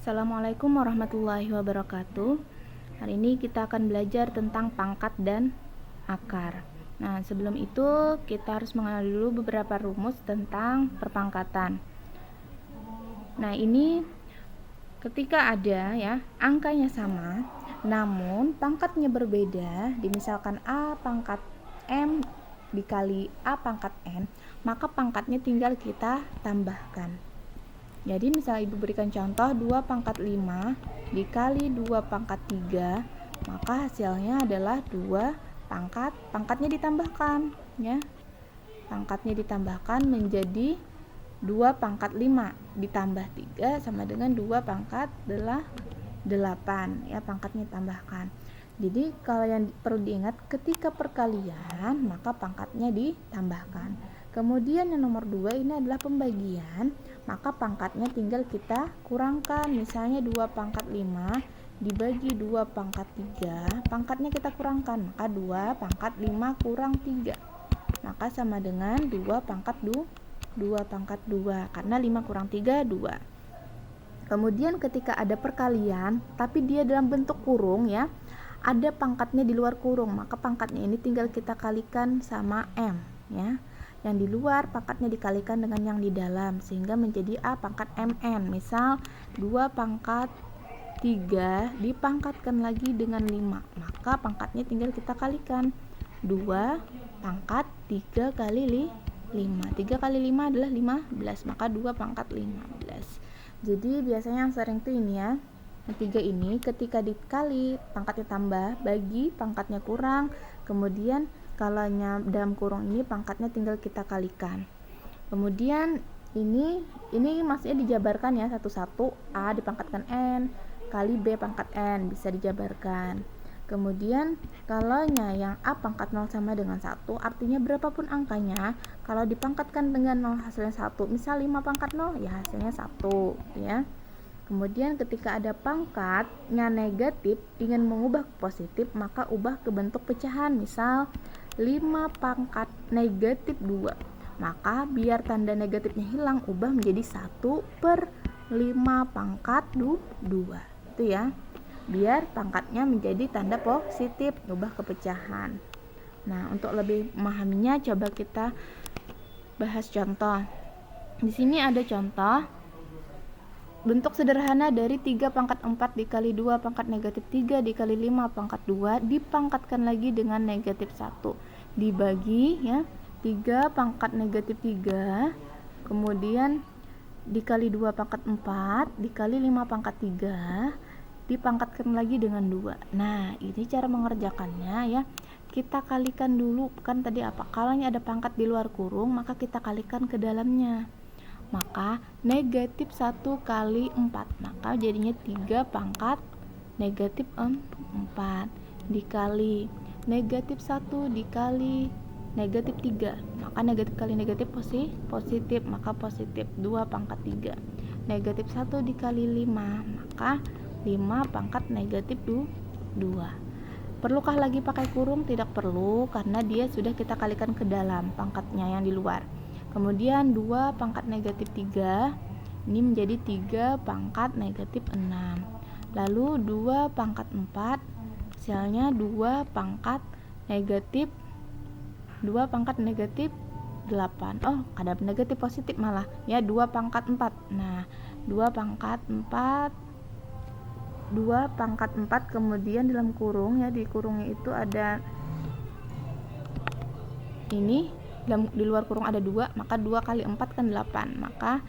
Assalamualaikum warahmatullahi wabarakatuh. Hari ini kita akan belajar tentang pangkat dan akar. Nah, sebelum itu kita harus mengenal dulu beberapa rumus tentang perpangkatan. Nah, ini ketika ada angkanya sama, namun pangkatnya berbeda, misalkan A pangkat M dikali A pangkat N, maka pangkatnya tinggal kita tambahkan. Jadi misal ibu berikan contoh 2 pangkat 5 dikali 2 pangkat 3, maka hasilnya adalah 2 pangkatnya ditambahkan ya. Pangkatnya ditambahkan menjadi 2 pangkat 5 ditambah 3 sama dengan 2 pangkat 8 ya, pangkatnya ditambahkan. Jadi kalau yang perlu diingat, ketika perkalian maka pangkatnya ditambahkan. Kemudian yang nomor 2 ini adalah pembagian, maka pangkatnya tinggal kita kurangkan. Misalnya 2 pangkat 5 dibagi 2 pangkat 3, pangkatnya kita kurangkan, maka 2 pangkat 5 kurang 3, maka sama dengan 2 pangkat 2, karena 5 kurang 3, 2. Kemudian ketika ada perkalian tapi dia dalam bentuk kurung ya, ada pangkatnya di luar kurung, maka pangkatnya ini tinggal kita kalikan sama M ya. Yang di luar pangkatnya dikalikan dengan yang di dalam sehingga menjadi A pangkat MN. Misal 2 pangkat 3 dipangkatkan lagi dengan 5, maka pangkatnya tinggal kita kalikan 2 pangkat 3 kali 5. 3 kali 5 adalah 15, maka 2 pangkat 15. Jadi biasanya yang sering tuh ini ya, yang 3 ini ketika dikali pangkatnya tambah, bagi pangkatnya kurang, kemudian kalau dalam kurung ini pangkatnya tinggal kita kalikan. Kemudian ini maksudnya dijabarkan ya, satu-satu. A dipangkatkan N kali B pangkat N, bisa dijabarkan. Kemudian kalau yang A pangkat 0 sama dengan 1, artinya berapapun angkanya, kalau dipangkatkan dengan 0 hasilnya 1. Misal 5 pangkat 0 ya hasilnya 1 ya. Kemudian ketika ada pangkatnya negatif ingin mengubah ke positif, maka ubah ke bentuk pecahan. Misal 5 pangkat negatif 2, maka biar tanda negatifnya hilang, ubah menjadi 1/5 pangkat 2 itu ya, biar pangkatnya menjadi tanda positif, ubah ke pecahan. Nah, untuk lebih memahaminya coba kita bahas contoh. Di sini ada contoh bentuk sederhana dari 3 pangkat 4 dikali 2 pangkat negatif 3 dikali 5 pangkat 2 dipangkatkan lagi dengan negatif 1 dibagi ya 3 pangkat negatif 3, kemudian dikali 2 pangkat 4 dikali 5 pangkat 3 dipangkatkan lagi dengan 2. Nah, ini cara mengerjakannya ya. Kita kalikan dulu, kan tadi apa? Kalau ada pangkat di luar kurung, maka kita kalikan ke dalamnya. Maka negatif 1 kali 4, maka jadinya 3 pangkat negatif 4 dikali negatif 1 dikali negatif 3, maka negatif kali negatif positif, maka positif 2 pangkat 3. Negatif 1 dikali 5, maka 5 pangkat negatif 2. Perlukah lagi pakai kurung? Tidak perlu, karena dia sudah kita kalikan ke dalam pangkatnya yang di luar. Kemudian 2 pangkat negatif 3 ini menjadi 3 pangkat negatif 6. Lalu 2 pangkat 4 hasilnya 2 pangkat negatif 8. Oh, ada negatif positif malah ya, 2 pangkat 4. Nah, 2 pangkat 4 kemudian dalam kurung ya, di kurungnya itu ada ini, di luar kurung ada 2, maka 2 kali 4 kan 8, maka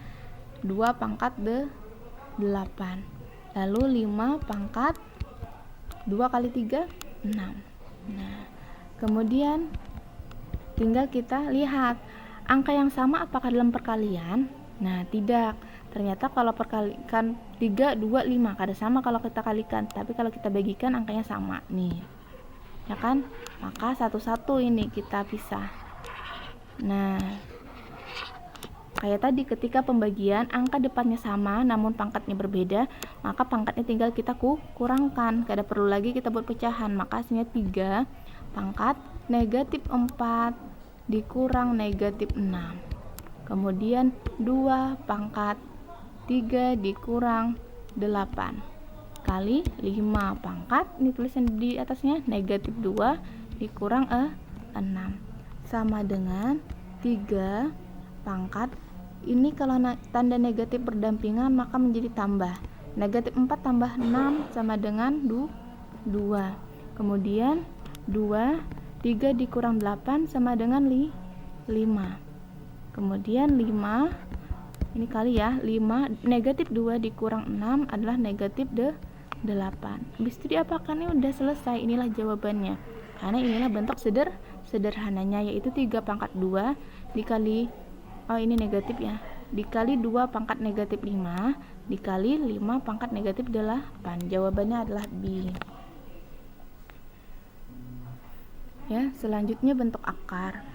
2 pangkat 8. Lalu 5 pangkat 2 kali 3 6. Nah, kemudian tinggal kita lihat angka yang sama apakah dalam perkalian. Nah, tidak. Ternyata kalau perkalikan 3, 2, 5 kada sama kalau kita kalikan, tapi kalau kita bagikan angkanya sama nih ya kan, maka satu-satu ini kita pisah. Nah, kayak tadi ketika pembagian angka depannya sama namun pangkatnya berbeda, maka pangkatnya tinggal kita kurangkan, kada perlu lagi kita buat pecahan, maka hasilnya 3 pangkat negatif 4 dikurang negatif 6. Kemudian 2 pangkat 3 dikurang 8 kali 5 pangkat, ini tulisan di atasnya negatif 2 dikurang 6 sama dengan 3 pangkat. Ini kalau tanda negatif berdampingan maka menjadi tambah. Negatif 4 tambah 6 sama dengan 2. Kemudian 3 dikurang 8 sama dengan 5. Kemudian 5, ini kali ya, 5 negatif 2 dikurang 6 adalah negatif 8. Habis itu diapakan? Ini udah selesai. Inilah jawabannya. Karena inilah bentuk sederhananya, yaitu 3 pangkat 2 dikali, ini negatif ya, dikali 2 pangkat negatif 5 dikali 5 pangkat negatif 8. Jawabannya adalah B. Ya, selanjutnya bentuk akar.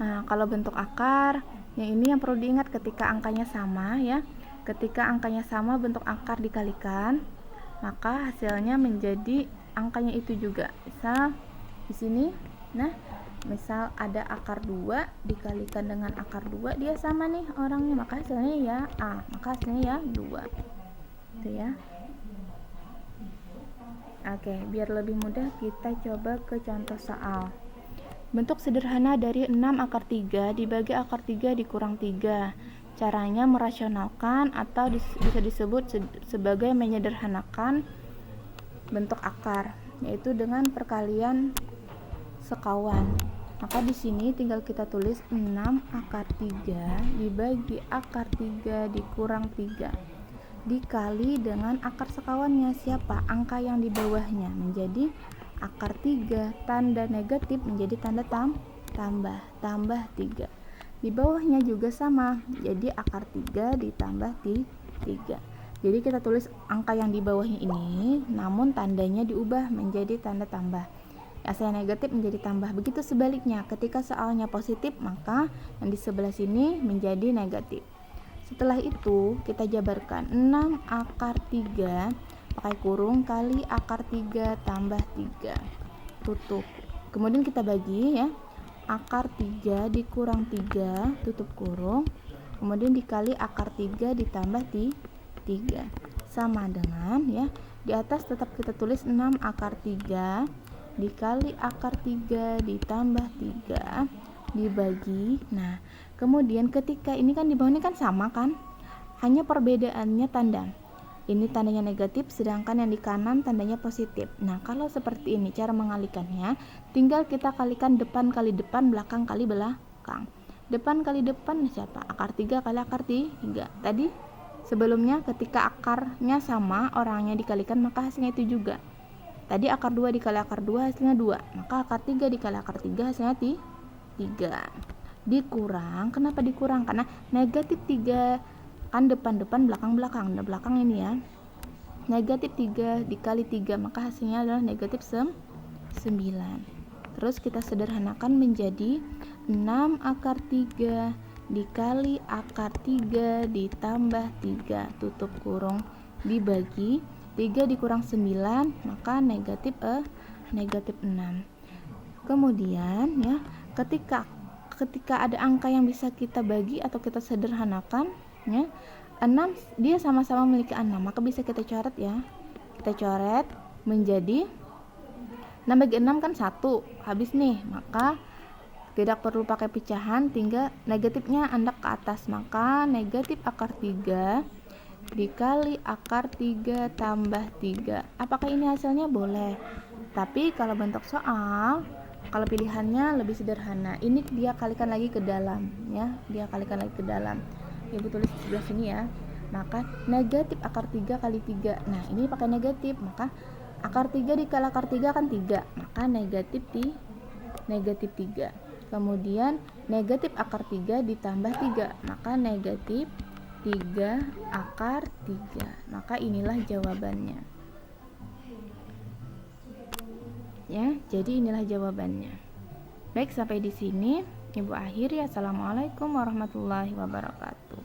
Nah, kalau bentuk akar, ini yang perlu diingat ketika angkanya sama ya. Ketika angkanya sama, bentuk akar dikalikan, maka hasilnya menjadi angkanya itu juga. Misal di sini, misal ada akar 2 dikalikan dengan akar 2, dia sama nih orangnya, maka hasilnya ya A, maka hasilnya ya 2. Itu ya. Oke, biar lebih mudah kita coba ke contoh soal. Bentuk sederhana dari 6 akar 3 dibagi akar 3 dikurang 3. Caranya merasionalkan atau bisa disebut sebagai menyederhanakan bentuk akar, yaitu dengan perkalian sekawan. Maka di sini tinggal kita tulis 6 akar 3 dibagi akar 3 dikurang 3 dikali dengan akar sekawannya, siapa? Angka yang di bawahnya, menjadi akar 3, tanda negatif menjadi tanda tambah 3. Di bawahnya juga sama, jadi akar 3 ditambah 3. Jadi kita tulis angka yang di bawahnya ini, namun tandanya diubah menjadi tanda tambah. Asal negatif menjadi tambah. Begitu sebaliknya, ketika soalnya positif, maka yang di sebelah sini menjadi negatif. Setelah itu kita jabarkan 6 akar 3 pakai kurung kali akar 3 tambah 3 tutup. Kemudian kita bagi ya, akar 3 dikurang 3 tutup kurung, kemudian dikali akar 3 ditambah 3 sama dengan ya, di atas tetap kita tulis 6 akar 3 dikali akar 3 ditambah 3 dibagi. Nah, kemudian ketika ini kan di bawah ini kan sama kan, hanya perbedaannya tanda. Ini tandanya negatif, sedangkan yang di kanan tandanya positif. Nah, kalau seperti ini cara mengalikannya, tinggal kita kalikan depan kali depan, belakang kali belakang. Depan kali depan siapa? Akar 3 kali akar 3. Tadi sebelumnya ketika akarnya sama, orangnya dikalikan, maka hasilnya itu juga. Tadi akar 2 dikali akar 2 hasilnya 2, maka akar 3 dikali akar 3 hasilnya 3. Dikurang, kenapa dikurang? Karena negatif 3 kan depan-depan, belakang-belakang. Nah, belakang ini ya. Negatif 3 dikali 3, maka hasilnya adalah negatif 9. Terus kita sederhanakan menjadi 6 akar 3 dikali akar 3 ditambah 3 tutup kurung dibagi 3 dikurang 9, maka negatif 6. Kemudian ya, ketika ada angka yang bisa kita bagi atau kita sederhanakan ya, 6 dia sama-sama memiliki 6, maka bisa kita coret ya. Kita coret menjadi 6 bagi 6 kan 1, habis nih, maka tidak perlu pakai pecahan, tinggal negatifnya andak ke atas, maka negatif akar 3 dikali akar 3 tambah 3. Apakah ini hasilnya? Boleh. Tapi kalau bentuk soal, kalau pilihannya lebih sederhana, ini dia kalikan lagi ke dalam ya, dia kalikan lagi ke dalam. Ibu tulis di sebelah sini ya. Maka negatif akar 3 kali 3. Nah, ini pakai negatif, maka akar 3 dikali akar 3 kan 3, maka negatif 3. Kemudian negatif akar 3 ditambah 3, maka negatif 3 akar 3. Maka inilah jawabannya. Ya, jadi inilah jawabannya. Baik, sampai di sini Ibu akhiri. Assalamualaikum warahmatullahi wabarakatuh.